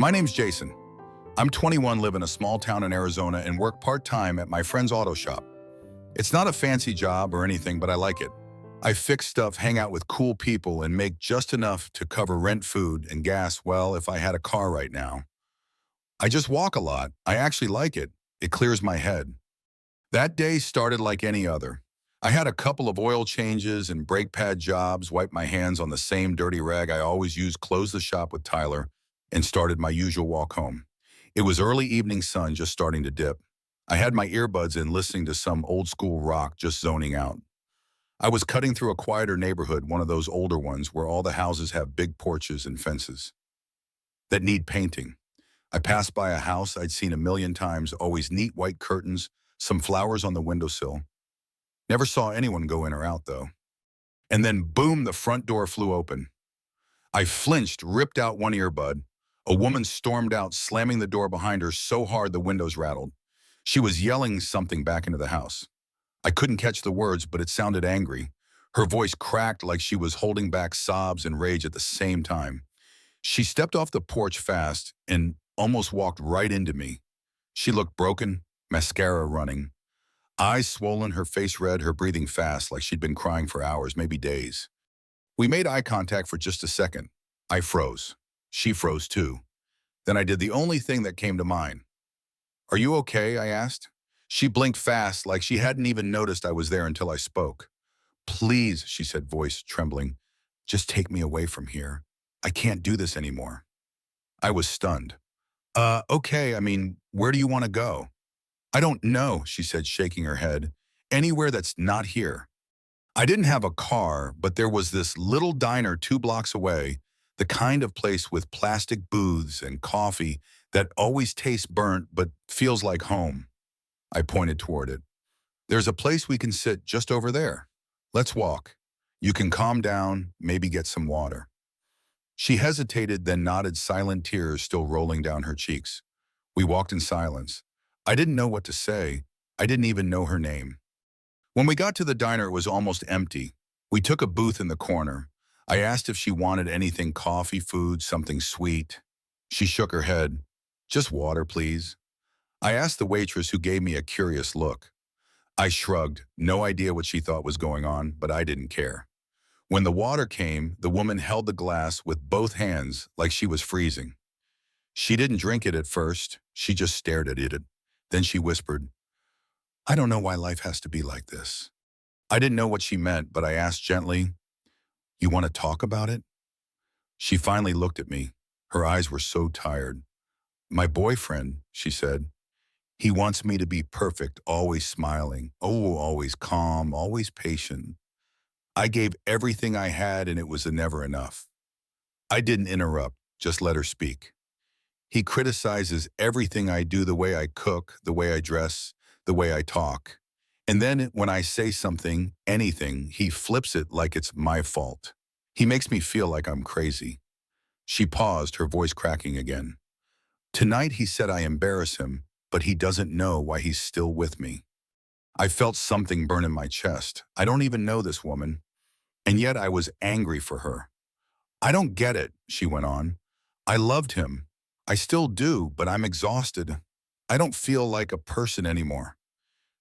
My name's Jason. I'm 21, live in a small town in Arizona, and work part-time at my friend's auto shop. It's not a fancy job or anything, but I like it. I fix stuff, hang out with cool people, and make just enough to cover rent, food, and gas, well, if I had a car right now. I just walk a lot. I actually like it. It clears my head. That day started like any other. I had a couple of oil changes and brake pad jobs, wiped my hands on the same dirty rag I always use, closed the shop with Tyler, and started my usual walk home. It was early evening sun just starting to dip. I had my earbuds in listening to some old school rock, just zoning out. I was cutting through a quieter neighborhood, one of those older ones where all the houses have big porches and fences that need painting. I passed by a house I'd seen a million times, always neat white curtains, some flowers on the windowsill. Never saw anyone go in or out, though. And then boom, the front door flew open. I flinched, ripped out one earbud. A woman stormed out, slamming the door behind her so hard the windows rattled. She was yelling something back into the house. I couldn't catch the words, but it sounded angry. Her voice cracked like she was holding back sobs and rage at the same time. She stepped off the porch fast and almost walked right into me. She looked broken, mascara running, eyes swollen, her face red, her breathing fast like she'd been crying for hours, maybe days. We made eye contact for just a second. I froze. She froze too. Then I did the only thing that came to mind. "Are you okay?" I asked. She blinked fast, like she hadn't even noticed I was there until I spoke. "Please," she said, voice trembling, "just take me away from here. I can't do this anymore." I was stunned. Okay, where do you want to go?" "I don't know," she said, shaking her head. "Anywhere that's not here." I didn't have a car, but there was this little diner 2 blocks away, the kind of place with plastic booths and coffee that always tastes burnt but feels like home. I pointed toward it. "There's a place we can sit just over there. Let's walk. You can calm down, maybe get some water." She hesitated, then nodded, silent tears still rolling down her cheeks. We walked in silence. I didn't know what to say. I didn't even know her name. When we got to the diner, it was almost empty. We took a booth in the corner. I asked if she wanted anything, coffee, food, something sweet. She shook her head. "Just water, please." I asked the waitress, who gave me a curious look. I shrugged, no idea what she thought was going on, but I didn't care. When the water came, the woman held the glass with both hands like she was freezing. She didn't drink it at first. She just stared at it. Then she whispered, "I don't know why life has to be like this." I didn't know what she meant, but I asked gently, "You want to talk about it?" She finally looked at me. Her eyes were so tired. "My boyfriend," she said. "He wants me to be perfect, always smiling. Oh, always calm, always patient. I gave everything I had, and it was never enough." I didn't interrupt, just let her speak. "He criticizes everything I do, the way I cook, the way I dress, the way I talk. And then when I say something, anything, he flips it like it's my fault. He makes me feel like I'm crazy." She paused, her voice cracking again. "Tonight he said I embarrass him, but he doesn't know why he's still with me." I felt something burn in my chest. I don't even know this woman, and yet I was angry for her. "I don't get it," she went on. "I loved him. I still do, but I'm exhausted. I don't feel like a person anymore."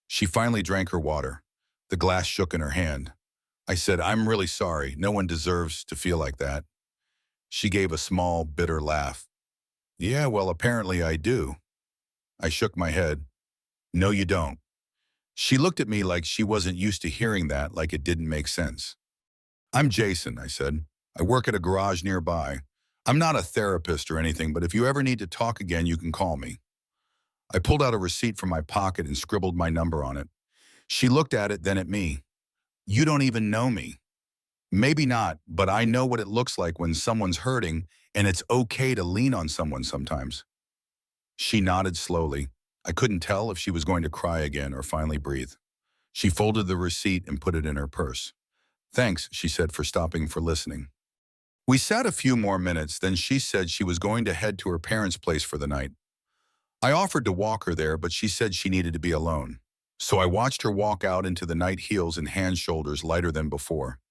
She finally drank her water. The glass shook in her hand. I said, "I'm really sorry. No one deserves to feel like that." She gave a small, bitter laugh. "Yeah, well, apparently I do." I shook my head. "No, you don't." She looked at me like she wasn't used to hearing that, like it didn't make sense. "I'm Jason," I said. "I work at a garage nearby. I'm not a therapist or anything, but if you ever need to talk again, you can call me." I pulled out a receipt from my pocket and scribbled my number on it. She looked at it, then at me. "You don't even know me." "Maybe not, but I know what it looks like when someone's hurting, and it's okay to lean on someone sometimes." She nodded slowly. I couldn't tell if she was going to cry again or finally breathe. She folded the receipt and put it in her purse. "Thanks," she said, for stopping for listening. We sat a few more minutes, then she said she was going to head to her parents' place for the night. I offered to walk her there, but she said she needed to be alone. So I watched her walk out into the night, heels and hand shoulders lighter than before.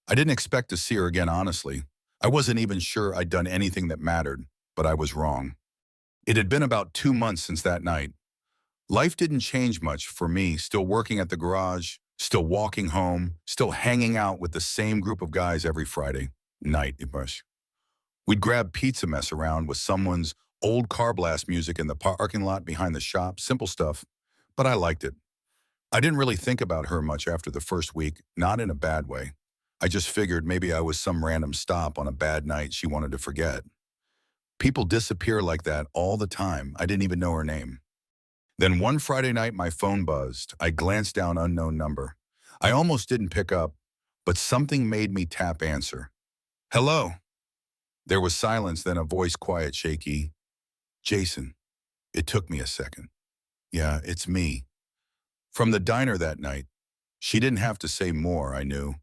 I didn't expect to see her again, honestly. I wasn't even sure I'd done anything that mattered. but I was wrong. It had been about 2 months since that night. Life didn't change much for me, still working at the garage, still walking home, still hanging out with the same group of guys every Friday night. We'd grab pizza, mess around with someone's old car blast music in the parking lot behind the shop, simple stuff, but I liked it. I didn't really think about her much after the first week, not in a bad way. I just figured maybe I was some random stop on a bad night she wanted to forget. People disappear like that all the time. I didn't even know her name. Then one Friday night, my phone buzzed. I glanced down unknown number. I almost didn't pick up, but something made me tap answer. Hello. There was silence, then a voice quiet, shaky. Jason. It took me a second. Yeah, it's me. From the diner that night. She didn't have to say more, I knew.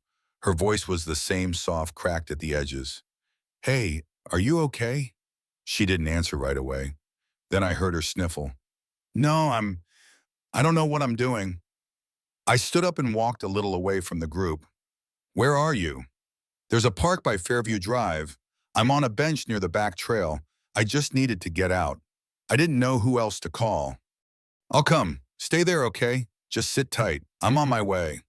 Her voice was the same, soft, cracked at the edges. Hey, are you okay? She didn't answer right away. Then I heard her sniffle. No, I don't know what I'm doing. I stood up and walked a little away from the group. Where are you? There's a park by Fairview Drive. I'm on a bench near the back trail. I just needed to get out. I didn't know who else to call. I'll come. Stay there, okay? Just sit tight. I'm on my way.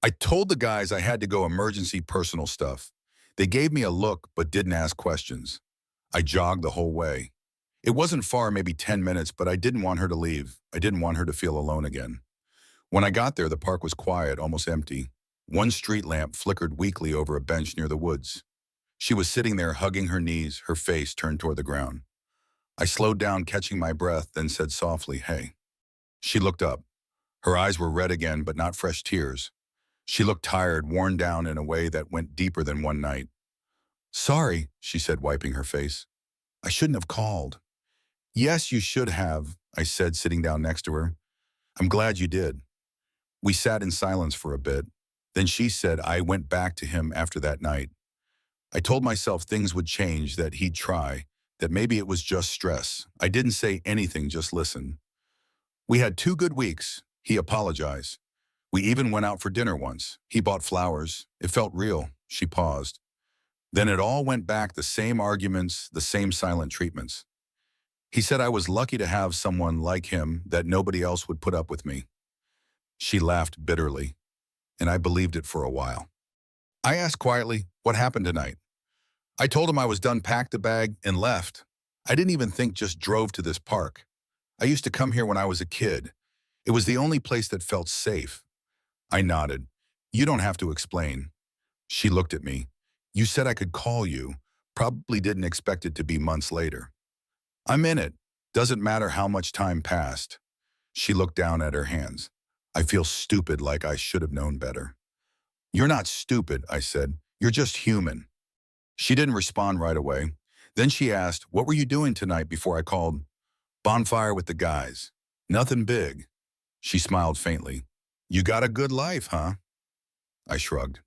I told the guys I had to go emergency personal stuff. They gave me a look but didn't ask questions. I jogged the whole way. It wasn't far, maybe 10 minutes, but I didn't want her to leave. I didn't want her to feel alone again. When I got there, the park was quiet, almost empty. One street lamp flickered weakly over a bench near the woods. She was sitting there hugging her knees, her face turned toward the ground. I slowed down, catching my breath, then said softly, hey. She looked up. Her eyes were red again, but not fresh tears. She looked tired, worn down in a way that went deeper than one night. Sorry, she said, wiping her face. I shouldn't have called. Yes, you should have, I said, sitting down next to her. I'm glad you did. We sat in silence for a bit. Then she said I went back to him after that night. I told myself things would change, that he'd try, that maybe it was just stress. I didn't say anything, just listen. We had 2 good weeks. He apologized. We even went out for dinner once. He bought flowers. It felt real. She paused. Then it all went back, the same arguments, the same silent treatments. He said I was lucky to have someone like him, that nobody else would put up with me. She laughed bitterly, and I believed it for a while. I asked quietly, what happened tonight? I told him I was done, packed the bag, and left. I didn't even think, just drove to this park. I used to come here when I was a kid. It was the only place that felt safe. I nodded. You don't have to explain. She looked at me. You said I could call you. Probably didn't expect it to be months later. I'm in it. Doesn't matter how much time passed. She looked down at her hands. I feel stupid, like I should have known better. You're not stupid, I said. You're just human. She didn't respond right away. Then she asked, what were you doing tonight before I called? Bonfire with the guys. Nothing big. She smiled faintly. You got a good life, huh? I shrugged.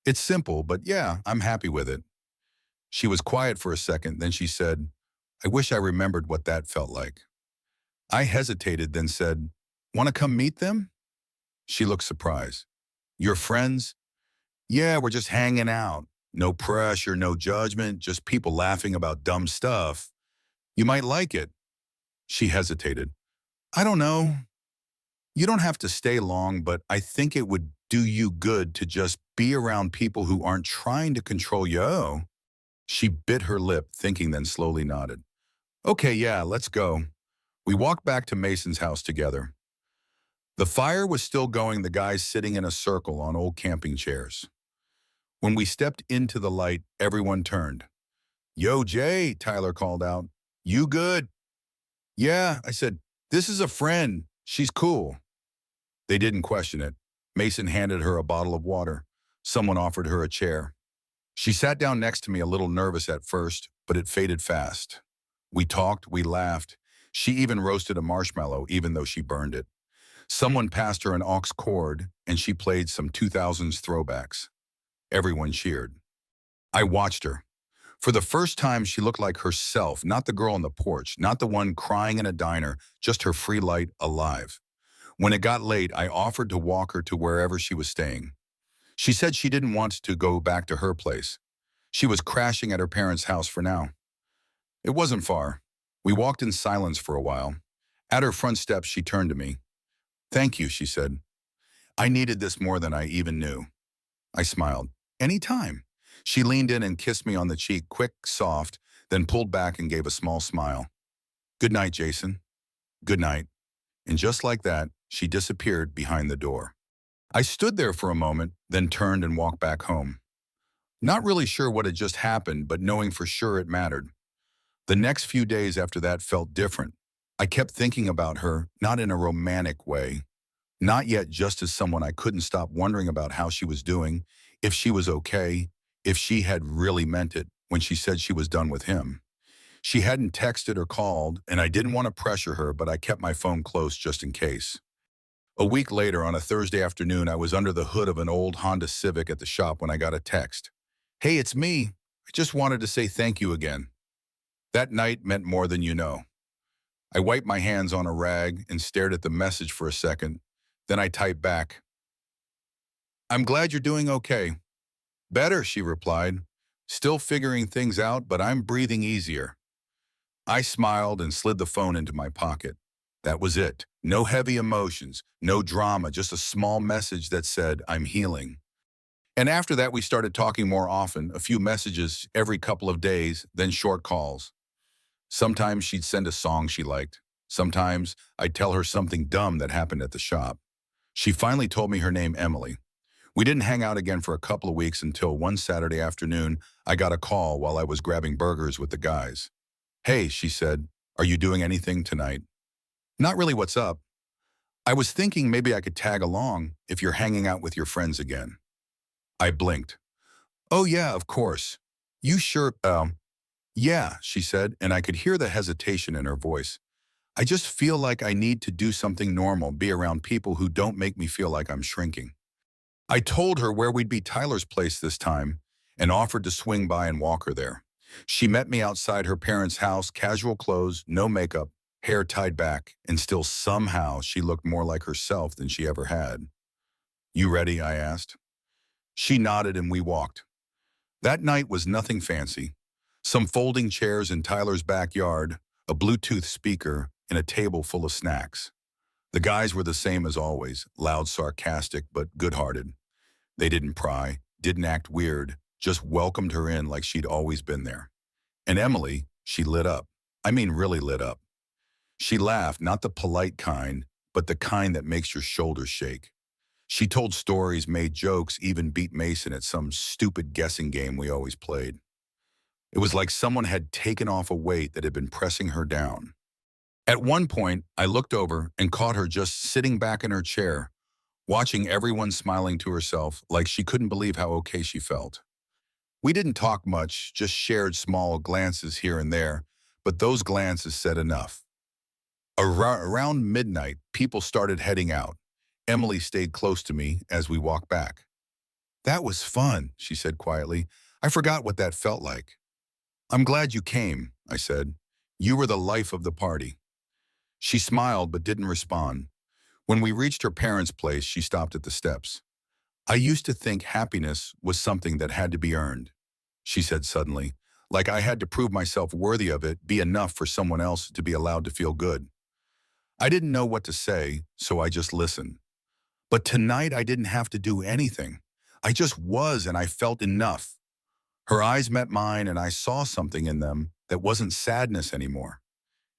It's simple, but yeah, I'm happy with it. She was quiet for a second, then she said, I wish I remembered what that felt like. I hesitated, then said, want to come meet them? She looked surprised. Your friends? Yeah, we're just hanging out. No pressure, no judgment, just people laughing about dumb stuff. You might like it. She hesitated. I don't know. You don't have to stay long, but I think it would do you good to just be around people who aren't trying to control you. Oh. She bit her lip, thinking, then slowly nodded. Okay, yeah, let's go. We walked back to Mason's house together. The fire was still going, the guys sitting in a circle on old camping chairs. When we stepped into the light, everyone turned. Yo, Jay, Tyler called out. You good? Yeah, I said, this is a friend. She's cool. They didn't question it. Mason handed her a bottle of water. Someone offered her a chair. She sat down next to me, a little nervous at first, but it faded fast. We talked, we laughed. She even roasted a marshmallow, even though she burned it. Someone passed her an aux cord, and she played some 2000s throwbacks. Everyone cheered. I watched her. For the first time, she looked like herself, not the girl on the porch, not the one crying in a diner, just her free light, alive. When it got late, I offered to walk her to wherever she was staying. She said she didn't want to go back to her place. She was crashing at her parents' house for now. It wasn't far. We walked in silence for a while. At her front steps, she turned to me. "Thank you," she said. "I needed this more than I even knew." I smiled. "Anytime." She leaned in and kissed me on the cheek, quick, soft, then pulled back and gave a small smile. "Good night, Jason." "Good night." And just like that, she disappeared behind the door. I stood there for a moment, then turned and walked back home. Not really sure what had just happened, but knowing for sure it mattered. The next few days after that felt different. I kept thinking about her, not in a romantic way, not yet just as someone I couldn't stop wondering about how she was doing, if she was okay, if she had really meant it when she said she was done with him. She hadn't texted or called, and I didn't want to pressure her, but I kept my phone close just in case. A week later, on a Thursday afternoon, I was under the hood of an old Honda Civic at the shop when I got a text. "Hey, it's me. I just wanted to say thank you again." That night meant more than you know. I wiped my hands on a rag and stared at the message for a second. Then I typed back, "I'm glad you're doing okay." "Better," she replied. "Still figuring things out, but I'm breathing easier." I smiled and slid the phone into my pocket. That was it. No heavy emotions, no drama, just a small message that said, "I'm healing." And after that, we started talking more often, a few messages every couple of days, then short calls. Sometimes she'd send a song she liked. Sometimes I'd tell her something dumb that happened at the shop. She finally told me her name, Emily. We didn't hang out again for a couple of weeks until one Saturday afternoon, I got a call while I was grabbing burgers with the guys. "Hey," she said, "are you doing anything tonight?" "Not really, what's up?" "I was thinking maybe I could tag along if you're hanging out with your friends again." I blinked. "Oh yeah, of course. You sure, yeah," she said, and I could hear the hesitation in her voice. "I just feel like I need to do something normal, be around people who don't make me feel like I'm shrinking." I told her where we'd be, Tyler's place this time, and offered to swing by and walk her there. She met me outside her parents' house, casual clothes, no makeup, hair tied back, and still somehow she looked more like herself than she ever had. "You ready?" I asked. She nodded and we walked. That night was nothing fancy. Some folding chairs in Tyler's backyard, a Bluetooth speaker, and a table full of snacks. The guys were the same as always, loud, sarcastic, but good-hearted. They didn't pry, didn't act weird, just welcomed her in like she'd always been there. And Emily, she lit up. I mean, really lit up. She laughed, not the polite kind, but the kind that makes your shoulders shake. She told stories, made jokes, even beat Mason at some stupid guessing game we always played. It was like someone had taken off a weight that had been pressing her down. At one point, I looked over and caught her just sitting back in her chair, watching everyone smiling to herself like she couldn't believe how okay she felt. We didn't talk much, just shared small glances here and there, but those glances said enough. Around midnight, people started heading out. Emily stayed close to me as we walked back. "That was fun," she said quietly. "I forgot what that felt like." "I'm glad you came," I said. "You were the life of the party." She smiled but didn't respond. When we reached her parents' place, she stopped at the steps. "I used to think happiness was something that had to be earned," she said suddenly, "like I had to prove myself worthy of it, be enough for someone else to be allowed to feel good." I didn't know what to say, so I just listened. But tonight I didn't have to do anything. I just was, and I felt enough. Her eyes met mine, and I saw something in them that wasn't sadness anymore.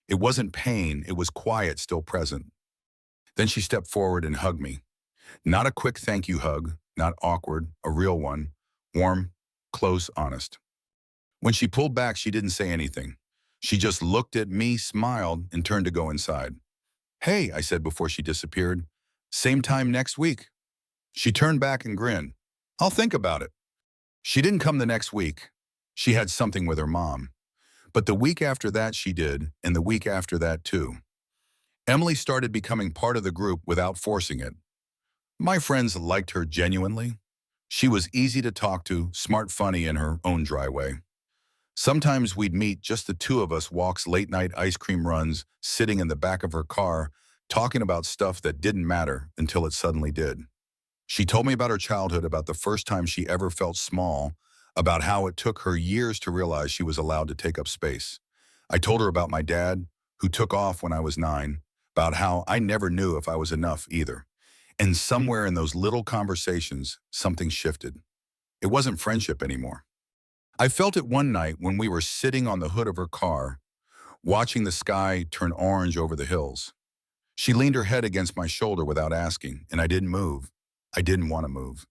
It wasn't pain, it was quiet, still present. Then she stepped forward and hugged me. Not a quick thank you hug, not awkward, a real one, warm, close, honest. When she pulled back, she didn't say anything. She just looked at me, smiled, and turned to go inside. "Hey," I said before she disappeared. "Same time next week." She turned back and grinned. "I'll think about it." She didn't come the next week. She had something with her mom. But the week after that she did, and the week after that too. Emily started becoming part of the group without forcing it. My friends liked her genuinely. She was easy to talk to, smart, funny in her own dry way. Sometimes we'd meet, just the two of us, walks, late night ice cream runs, sitting in the back of her car, talking about stuff that didn't matter until it suddenly did. She told me about her childhood, about the first time she ever felt small, about how it took her years to realize she was allowed to take up space. I told her about my dad, who took off when I was 9, about how I never knew if I was enough either. And somewhere in those little conversations, something shifted. It wasn't friendship anymore. I felt it one night when we were sitting on the hood of her car, watching the sky turn orange over the hills. She leaned her head against my shoulder without asking, and I didn't move. I didn't want to move.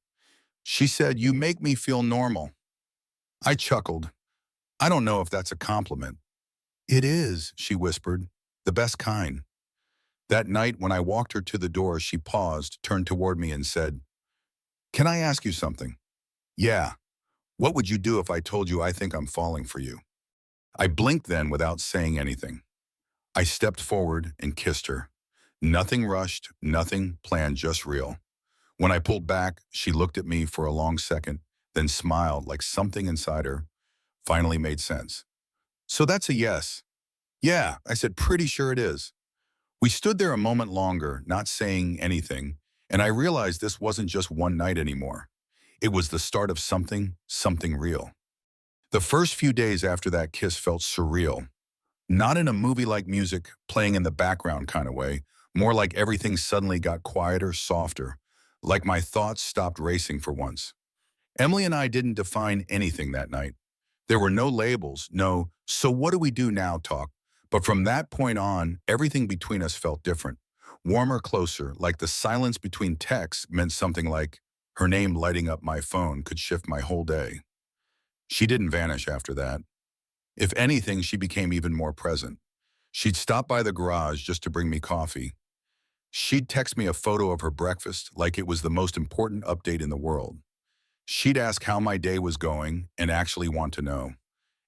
She said, "You make me feel normal." I chuckled. I don't know if that's a compliment. "It is," she whispered, "the best kind." That night, when I walked her to the door, she paused, turned toward me and said, "Can I ask you something?" "Yeah. What would you do if I told you I think I'm falling for you?" I blinked then without saying anything. I stepped forward and kissed her. Nothing rushed, nothing planned, just real. When I pulled back, she looked at me for a long second, then smiled like something inside her finally made sense. "So that's a yes." "Yeah," I said, "pretty sure it is." We stood there a moment longer, not saying anything, and I realized this wasn't just one night anymore. It was the start of something real. The first few days after that kiss felt surreal. Not in a movie-like music playing in the background kind of way, more like everything suddenly got quieter, softer, like my thoughts stopped racing for once. Emily and I didn't define anything that night. There were no labels, no, "so what do we do now" talk. But from that point on, everything between us felt different. Warmer, closer, like the silence between texts meant something like her name lighting up my phone could shift my whole day. She didn't vanish after that. If anything, she became even more present. She'd stop by the garage just to bring me coffee. She'd text me a photo of her breakfast like it was the most important update in the world. She'd ask how my day was going and actually want to know.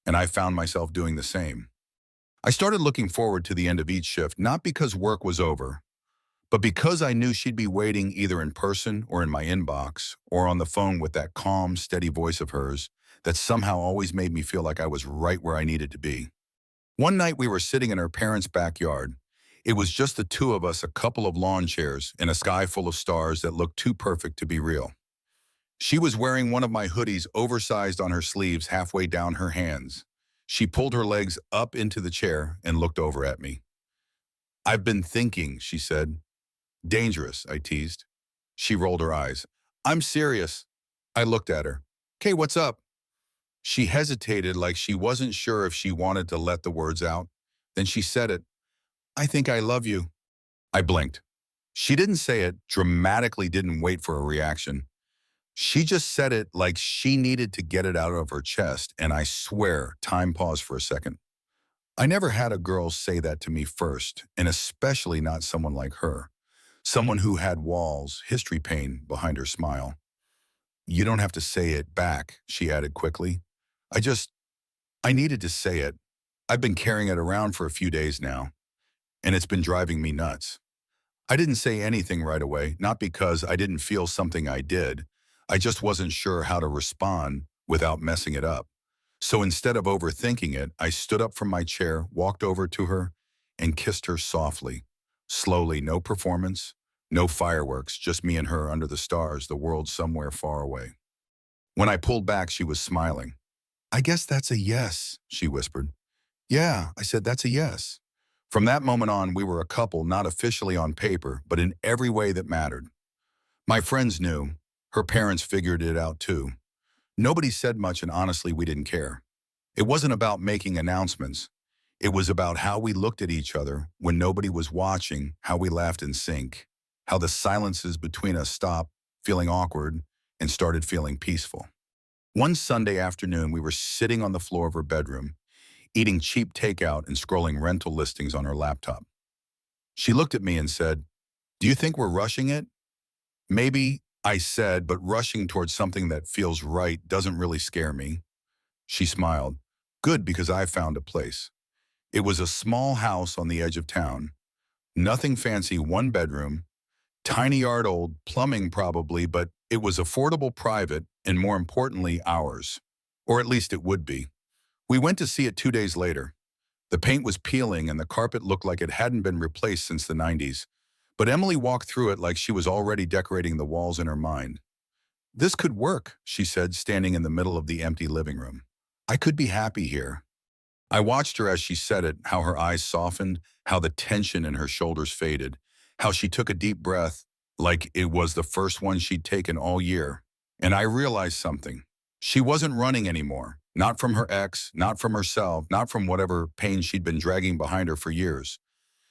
And I found myself doing the same. I started looking forward to the end of each shift, not because work was over, but because I knew she'd be waiting either in person or in my inbox or on the phone with that calm, steady voice of hers that somehow always made me feel like I was right where I needed to be. One night we were sitting in her parents' backyard. It was just the two of us, a couple of lawn chairs, in a sky full of stars that looked too perfect to be real. She was wearing one of my hoodies oversized on her sleeves halfway down her hands. She pulled her legs up into the chair and looked over at me. "I've been thinking," she said. "Dangerous," I teased. She rolled her eyes. "I'm serious." I looked at her. "Okay, what's up?" She hesitated like she wasn't sure if she wanted to let the words out. Then she said it. "I think I love you." I blinked. She didn't say it, dramatically didn't wait for a reaction. She just said it like she needed to get it out of her chest, and I swear, time paused for a second. I never had a girl say that to me first, and especially not someone like her. Someone who had walls, history pain behind her smile. "You don't have to say it back," she added quickly. I just, I needed to say it. I've been carrying it around for a few days now, and it's been driving me nuts. I didn't say anything right away, not because I didn't feel something I did. I just wasn't sure how to respond without messing it up. So instead of overthinking it, I stood up from my chair, walked over to her, and kissed her softly. Slowly, no performance, no fireworks, just me and her under the stars, the world somewhere far away. When I pulled back, she was smiling. "I guess that's a yes," she whispered. "Yeah," I said, "that's a yes." From that moment on, we were a couple, not officially on paper, but in every way that mattered. My friends knew. Her parents figured it out too. Nobody said much, and honestly, we didn't care. It wasn't about making announcements. It was about how we looked at each other when nobody was watching, how we laughed in sync, how the silences between us stopped feeling awkward and started feeling peaceful. One Sunday afternoon, we were sitting on the floor of her bedroom, eating cheap takeout and scrolling rental listings on her laptop. She looked at me and said, "Do you think we're rushing it?" "Maybe," I said, "but rushing towards something that feels right doesn't really scare me." She smiled. "Good, because I found a place." It was a small house on the edge of town. Nothing fancy, one bedroom, tiny yard, old plumbing probably, but it was affordable, private, and more importantly, ours. Or at least it would be. We went to see it 2 days later. The paint was peeling and the carpet looked like it hadn't been replaced since the 90s. But Emily walked through it like she was already decorating the walls in her mind. "This could work," she said, standing in the middle of the empty living room. "I could be happy here." I watched her as she said it, how her eyes softened, how the tension in her shoulders faded, how she took a deep breath like it was the first one she'd taken all year. And I realized something. She wasn't running anymore. Not from her ex, not from herself, not from whatever pain she'd been dragging behind her for years.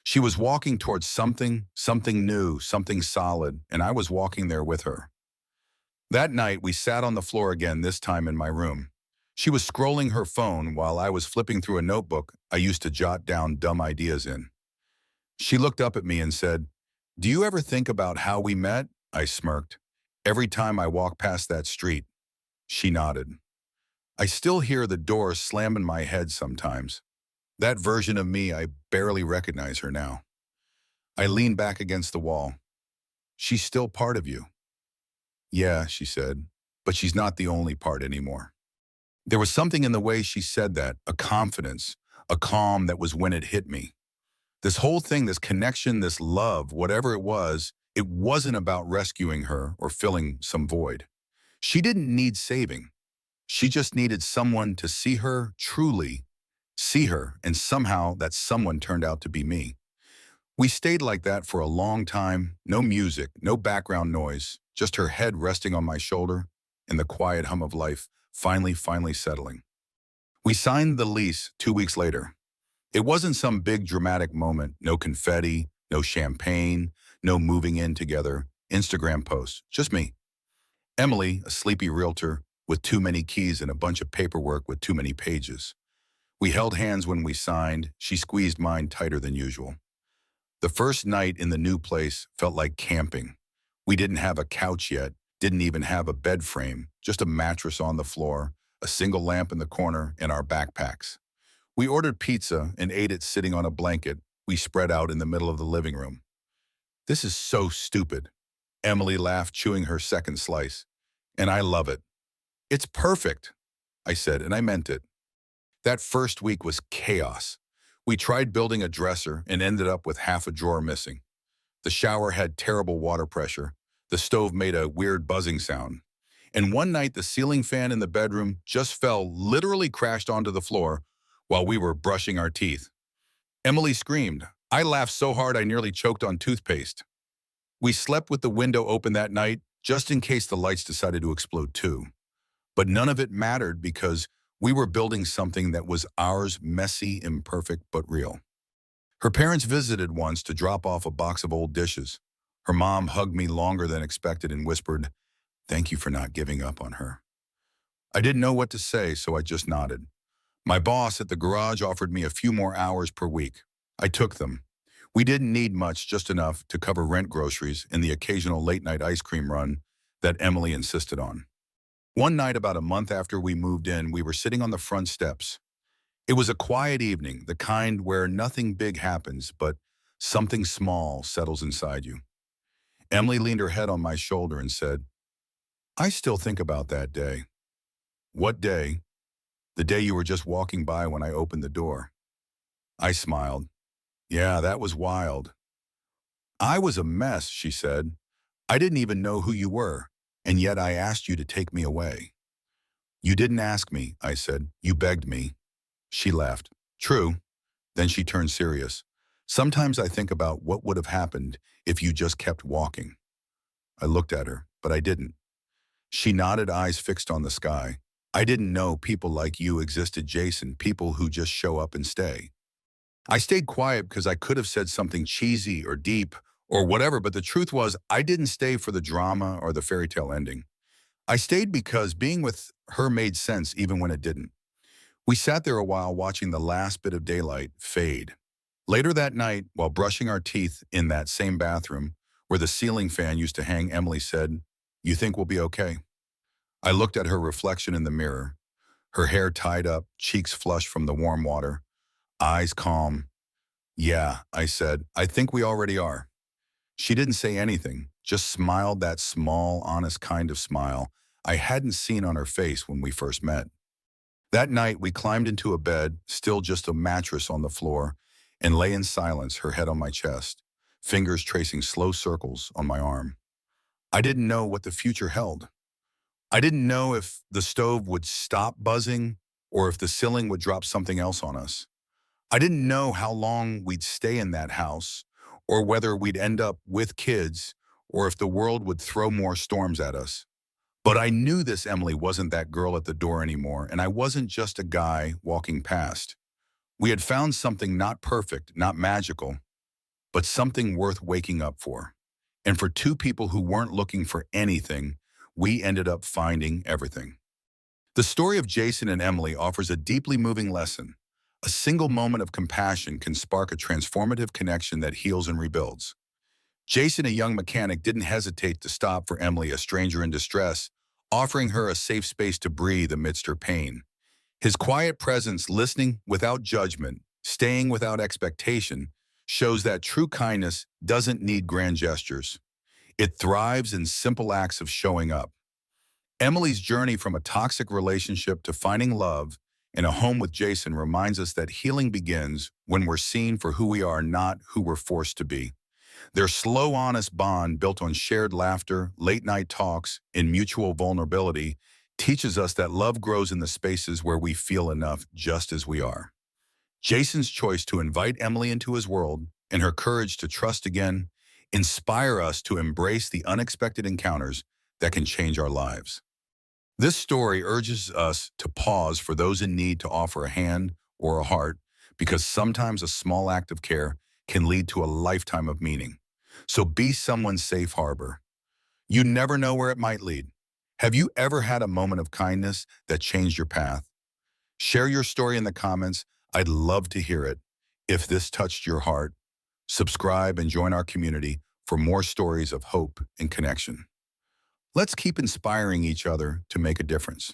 She was walking towards something new, something solid, and I was walking there with her. That night, we sat on the floor again, this time in my room. She was scrolling her phone while I was flipping through a notebook I used to jot down dumb ideas in. She looked up at me and said, "Do you ever think about how we met?" I smirked. "Every time I walk past that street." She nodded. "I still hear the door slam in my head sometimes. That version of me, I barely recognize her now." I leaned back against the wall. "She's still part of you." "Yeah," she said, "but she's not the only part anymore." There was something in the way she said that, a confidence, a calm that was when it hit me. This whole thing, this connection, this love, whatever it wasn't about rescuing her or filling some void. She didn't need saving. She just needed someone to see her, truly see her, and somehow that someone turned out to be me. We stayed like that for a long time, no music, no background noise, just her head resting on my shoulder and the quiet hum of life finally settling. We signed the lease 2 weeks later. It wasn't some big dramatic moment, no confetti, no champagne, no moving in together, Instagram posts, just me. Emily, a sleepy realtor with too many keys and a bunch of paperwork with too many pages. We held hands when we signed. She squeezed mine tighter than usual. The first night in the new place felt like camping. We didn't have a couch yet, didn't even have a bed frame, just a mattress on the floor, a single lamp in the corner, and our backpacks. We ordered pizza and ate it sitting on a blanket we spread out in the middle of the living room. "This is so stupid," Emily laughed, chewing her second slice. "And I love it." "It's perfect," I said, and I meant it. That first week was chaos. We tried building a dresser and ended up with half a drawer missing. The shower had terrible water pressure. The stove made a weird buzzing sound. And one night, the ceiling fan in the bedroom just literally crashed onto the floor while we were brushing our teeth. Emily screamed. I laughed so hard I nearly choked on toothpaste. We slept with the window open that night, just in case the lights decided to explode too. But none of it mattered because we were building something that was ours, messy, imperfect, but real. Her parents visited once to drop off a box of old dishes. Her mom hugged me longer than expected and whispered, "Thank you for not giving up on her." I didn't know what to say, so I just nodded. My boss at the garage offered me a few more hours per week. I took them. We didn't need much, just enough to cover rent, groceries, and the occasional late-night ice cream run that Emily insisted on. One night, about a month after we moved in, we were sitting on the front steps. It was a quiet evening, the kind where nothing big happens, but something small settles inside you. Emily leaned her head on my shoulder and said, "I still think about that day." "What day?" "The day you were just walking by when I opened the door." I smiled. "Yeah, that was wild." "I was a mess," she said. "I didn't even know who you were, and yet I asked you to take me away." "You didn't ask me," I said. "You begged me." She laughed. "True." Then she turned serious. "Sometimes I think about what would have happened if you just kept walking." I looked at her, but I didn't. She nodded, eyes fixed on the sky. "I didn't know people like you existed, Jason, people who just show up and stay." I stayed quiet because I could have said something cheesy or deep or whatever, but the truth was I didn't stay for the drama or the fairy tale ending. I stayed because being with her made sense even when it didn't. We sat there a while watching the last bit of daylight fade. Later that night, while brushing our teeth in that same bathroom where the ceiling fan used to hang, Emily said, "You think we'll be okay?" I looked at her reflection in the mirror, her hair tied up, cheeks flushed from the warm water, eyes calm. "Yeah," I said, "I think we already are." She didn't say anything, just smiled, that small, honest kind of smile I hadn't seen on her face when we first met. That night, we climbed into a bed, still just a mattress on the floor, and lay in silence, her head on my chest, fingers tracing slow circles on my arm. I didn't know what the future held. I didn't know if the stove would stop buzzing, or if the ceiling would drop something else on us. I didn't know how long we'd stay in that house, or whether we'd end up with kids, or if the world would throw more storms at us. But I knew this Emily wasn't that girl at the door anymore, and I wasn't just a guy walking past. We had found something not perfect, not magical, but something worth waking up for. And for two people who weren't looking for anything, we ended up finding everything. The story of Jason and Emily offers a deeply moving lesson. A single moment of compassion can spark a transformative connection that heals and rebuilds. Jason, a young mechanic, didn't hesitate to stop for Emily, a stranger in distress, offering her a safe space to breathe amidst her pain. His quiet presence, listening without judgment, staying without expectation, shows that true kindness doesn't need grand gestures. It thrives in simple acts of showing up. Emily's journey from a toxic relationship to finding love in a home with Jason reminds us that healing begins when we're seen for who we are, not who we're forced to be. Their slow, honest bond, built on shared laughter, late-night talks, and mutual vulnerability, teaches us that love grows in the spaces where we feel enough just as we are. Jason's choice to invite Emily into his world and her courage to trust again inspire us to embrace the unexpected encounters that can change our lives. This story urges us to pause for those in need, to offer a hand or a heart, because sometimes a small act of care can lead to a lifetime of meaning. So be someone's safe harbor. You never know where it might lead. Have you ever had a moment of kindness that changed your path? Share your story in the comments. I'd love to hear it. If this touched your heart, subscribe and join our community for more stories of hope and connection. Let's keep inspiring each other to make a difference.